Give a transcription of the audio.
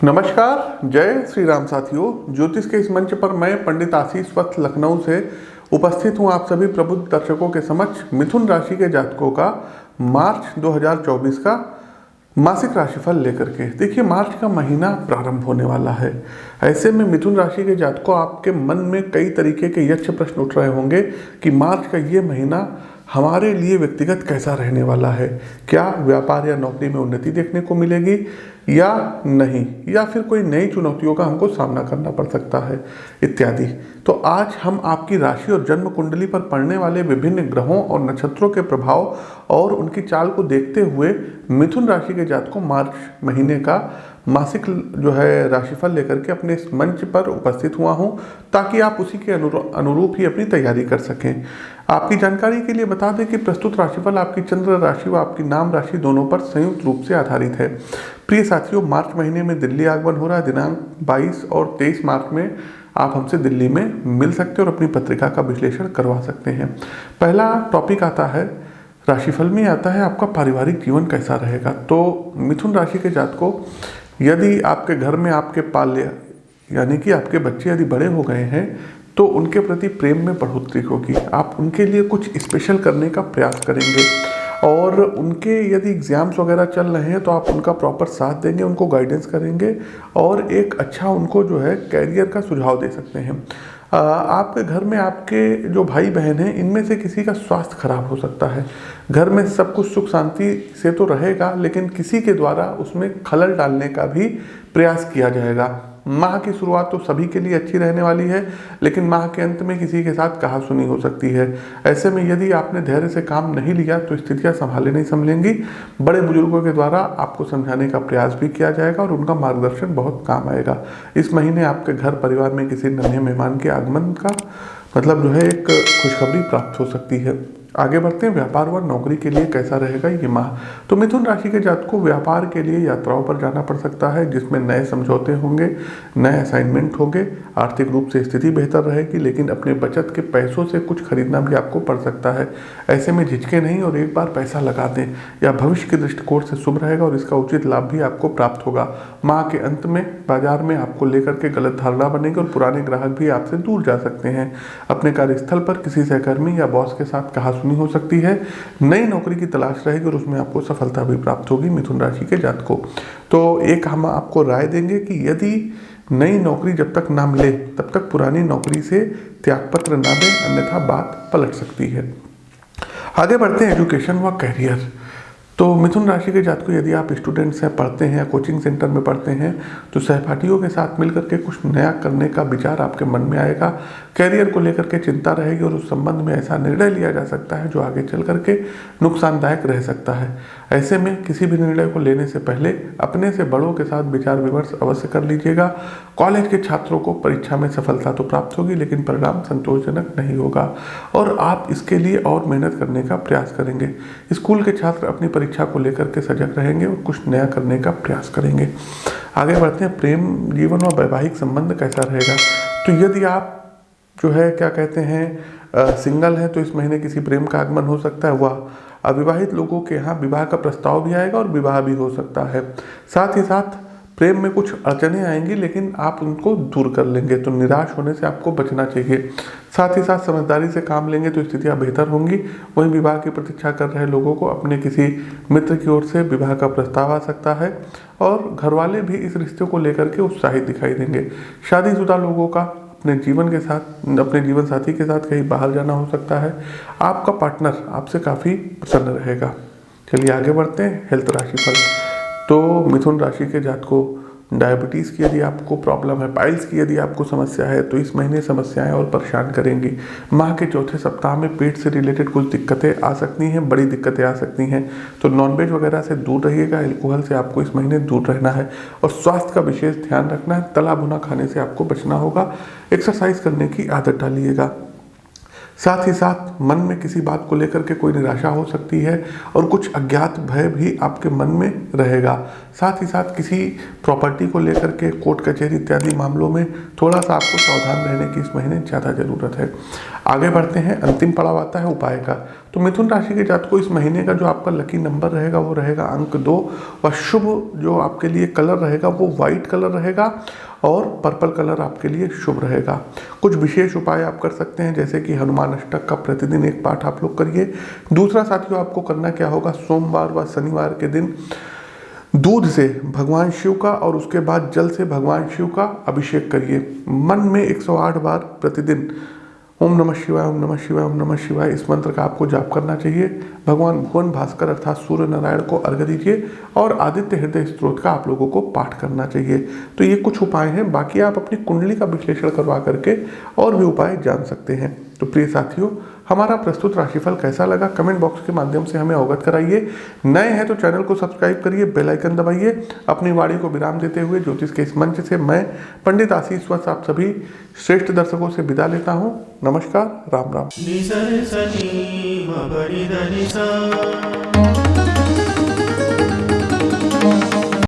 नमस्कार, जय श्री राम साथियों। ज्योतिष के इस मंच पर मैं पंडित आशीष वत्स लखनऊ से उपस्थित हूं आप सभी प्रबुद्ध दर्शकों के समक्ष मिथुन राशि के जातकों का मार्च 2024 का मासिक राशिफल लेकर के। देखिए, मार्च का महीना प्रारंभ होने वाला है। ऐसे में मिथुन राशि के जातकों, आपके मन में कई तरीके के यक्ष प्रश्न उठ रहे होंगे कि मार्च का ये महीना हमारे लिए व्यक्तिगत कैसा रहने वाला है। क्या व्यापार या नौकरी में उन्नति देखने को मिलेगी या नहीं, या फिर कोई नई चुनौतियों का हमको सामना करना पड़ सकता है इत्यादि। तो आज हम आपकी राशि और जन्म कुंडली पर पड़ने वाले विभिन्न ग्रहों और नक्षत्रों के प्रभाव और उनकी चाल को देखते हुए मिथुन राशि के जातकों मार्च महीने का मासिक राशिफल लेकर के अपने इस मंच पर उपस्थित हुआ हूं, ताकि आप उसी के अनुरूप ही अपनी तैयारी कर सकें। आपकी जानकारी के लिए बता दें कि प्रस्तुत राशिफल आपकी चंद्र राशि व आपकी नाम राशि दोनों पर संयुक्त रूप से आधारित है। प्रिय साथियों, मार्च महीने में दिल्ली आगमन हो रहा है। दिनांक 22 और 23 मार्च में आप हमसे दिल्ली में मिल सकते हैं और अपनी पत्रिका का विश्लेषण करवा सकते हैं। पहला टॉपिक आता है, राशिफल में आता है आपका पारिवारिक जीवन कैसा रहेगा। तो मिथुन राशि के जातकों, यदि आपके घर में आपके पाल्य यानी कि आपके बच्चे यदि बड़े हो गए हैं तो उनके प्रति प्रेम में बढ़ोतरी होगी। आप उनके लिए कुछ स्पेशल करने का प्रयास करेंगे और उनके यदि एग्ज़ाम्स वगैरह चल रहे हैं तो आप उनका प्रॉपर साथ देंगे, उनको गाइडेंस करेंगे और एक अच्छा उनको कैरियर का सुझाव दे सकते हैं। आपके घर में आपके जो भाई बहन हैं, इनमें से किसी का स्वास्थ्य खराब हो सकता है। घर में सब कुछ सुख शांति से तो रहेगा, लेकिन किसी के द्वारा उसमें खलल डालने का भी प्रयास किया जाएगा। माह की शुरुआत तो सभी के लिए अच्छी रहने वाली है, लेकिन माह के अंत में किसी के साथ कहासुनी हो सकती है। ऐसे में यदि आपने धैर्य से काम नहीं लिया तो स्थितियां संभाले नहीं संभलेंगी। बड़े बुजुर्गों के द्वारा आपको समझाने का प्रयास भी किया जाएगा और उनका मार्गदर्शन बहुत काम आएगा। इस महीने आपके घर परिवार में किसी नन्हे मेहमान के आगमन का एक खुशखबरी प्राप्त हो सकती है। आगे बढ़ते हैं, व्यापार व नौकरी के लिए कैसा रहेगा ये माह। तो मिथुन राशि के जातकों को व्यापार के लिए यात्राओं पर जाना पड़ सकता है, जिसमें नए समझौते होंगे, नए असाइनमेंट होंगे। आर्थिक रूप से स्थिति बेहतर रहेगी, लेकिन अपने बचत के पैसों से कुछ खरीदना भी आपको पड़ सकता है। ऐसे में झिझके नहीं और एक बार पैसा लगा दें, या भविष्य के दृष्टिकोण से शुभ रहेगा और इसका उचित लाभ भी आपको प्राप्त होगा। माह के अंत में बाजार में आपको लेकर के गलत धारणा बनेगी और पुराने ग्राहक भी आपसे दूर जा सकते हैं। अपने कार्यस्थल पर किसी सहकर्मी या बॉस के साथ कहासुनी हो सकती है। नई नौकरी की तलाश रहेगी और उसमें आपको सफलता भी प्राप्त होगी मिथुन राशि के जातकों। तो एक हम आपको राय देंगे कि यदि नई नौकरी जब तक ना मिले तब तक पुरानी नौकरी से त्यागपत्र ना दें, अन्यथा बात पलट सकती है। आगे बढ़ते हैं, एजुकेशन व कैरियर। तो मिथुन राशि के जातकों, यदि आप स्टूडेंट्स हैं, पढ़ते हैं, कोचिंग सेंटर में पढ़ते हैं, तो सहपाठियों के साथ मिलकर के कुछ नया करने का विचार आपके मन में आएगा। कैरियर को लेकर के चिंता रहेगी और उस संबंध में ऐसा निर्णय लिया जा सकता है जो आगे चल करके नुकसानदायक रह सकता है। ऐसे में किसी भी निर्णय को लेने से पहले अपने से बड़ों के साथ विचार विमर्श अवश्य कर लीजिएगा। कॉलेज के छात्रों को परीक्षा में सफलता तो प्राप्त होगी, लेकिन परिणाम संतोषजनक नहीं होगा और आप इसके लिए और मेहनत करने का प्रयास करेंगे। स्कूल के छात्र अपनी परीक्षा को लेकर के सजग रहेंगे और कुछ नया करने का प्रयास करेंगे। आगे बढ़ते हैं, प्रेम जीवन और वैवाहिक संबंध कैसा रहेगा। तो यदि आप सिंगल हैं तो इस महीने किसी प्रेम का आगमन हो सकता है। वह अविवाहित लोगों के यहाँ विवाह का प्रस्ताव भी आएगा और विवाह भी हो सकता है। साथ ही साथ प्रेम में कुछ अड़चनें आएंगी, लेकिन आप उनको दूर कर लेंगे, तो निराश होने से आपको बचना चाहिए। साथ ही साथ समझदारी से काम लेंगे तो स्थितियां बेहतर होंगी। वहीं विवाह की प्रतीक्षा कर रहे लोगों को अपने किसी मित्र की ओर से विवाह का प्रस्ताव आ सकता है और घर वाले भी इस रिश्ते को लेकर के उत्साहित दिखाई देंगे। शादीशुदा लोगों का अपने जीवन साथी के साथ कहीं बाहर जाना हो सकता है। आपका पार्टनर आपसे काफ़ी प्रसन्न रहेगा। चलिए आगे बढ़ते हैं, हेल्थ राशिफल। तो मिथुन राशि के जातकों, डायबिटीज़ की यदि आपको प्रॉब्लम है, पाइल्स की यदि आपको समस्या है, तो इस महीने समस्याएं और परेशान करेंगी। माह के चौथे सप्ताह में पेट से रिलेटेड कुछ दिक्कतें आ सकती हैं, बड़ी दिक्कतें आ सकती हैं। तो नॉनवेज वगैरह से दूर रहिएगा, एल्कोहल से आपको इस महीने दूर रहना है और स्वास्थ्य का विशेष ध्यान रखना है। तला भुना खाने से आपको बचना होगा। एक्सरसाइज करने की आदत डालिएगा। साथ ही साथ मन में किसी बात को लेकर के कोई निराशा हो सकती है और कुछ अज्ञात भय भी आपके मन में रहेगा। साथ ही साथ किसी प्रॉपर्टी को लेकर के कोर्ट कचहरी इत्यादि मामलों में थोड़ा सा आपको सावधान रहने की इस महीने ज़्यादा ज़रूरत है। आगे बढ़ते हैं, अंतिम पड़ाव आता है उपाय का। तो मिथुन राशि के जातकों इस महीने का जो आपका लकी नंबर रहेगा वो रहेगा अंक 2 और शुभ जो आपके लिए कलर रहेगा वो वाइट कलर रहेगा और पर्पल कलर आपके लिए शुभ रहेगा। कुछ विशेष उपाय आप कर सकते हैं, जैसे कि हनुमान अष्टक का प्रतिदिन एक पाठ आप लोग करिए। दूसरा साथियों, आपको करना क्या होगा, सोमवार व शनिवार के दिन दूध से भगवान शिव का और उसके बाद जल से भगवान शिव का अभिषेक करिए। मन में 108 बार प्रतिदिन ओम नमः शिवाय, ओम नमः शिवाय, ओम नमः शिवाय इस मंत्र का आपको जाप करना चाहिए। भगवान भुवन भास्कर अर्थात सूर्य नारायण को अर्घ्य दीजिए और आदित्य हृदय स्तोत्र का आप लोगों को पाठ करना चाहिए। तो ये कुछ उपाय हैं, बाकी आप अपनी कुंडली का विश्लेषण करवा करके और भी उपाय जान सकते हैं। तो प्रिय साथियों, हमारा प्रस्तुत राशिफल कैसा लगा कमेंट बॉक्स के माध्यम से हमें अवगत कराइए। नए हैं तो चैनल को सब्सक्राइब करिए, बेल आइकन दबाइए। अपनी वाणी को विराम देते हुए ज्योतिष के इस मंच से मैं पंडित आशीष वत्स आप सभी श्रेष्ठ दर्शकों से विदा लेता हूँ। नमस्कार, राम राम।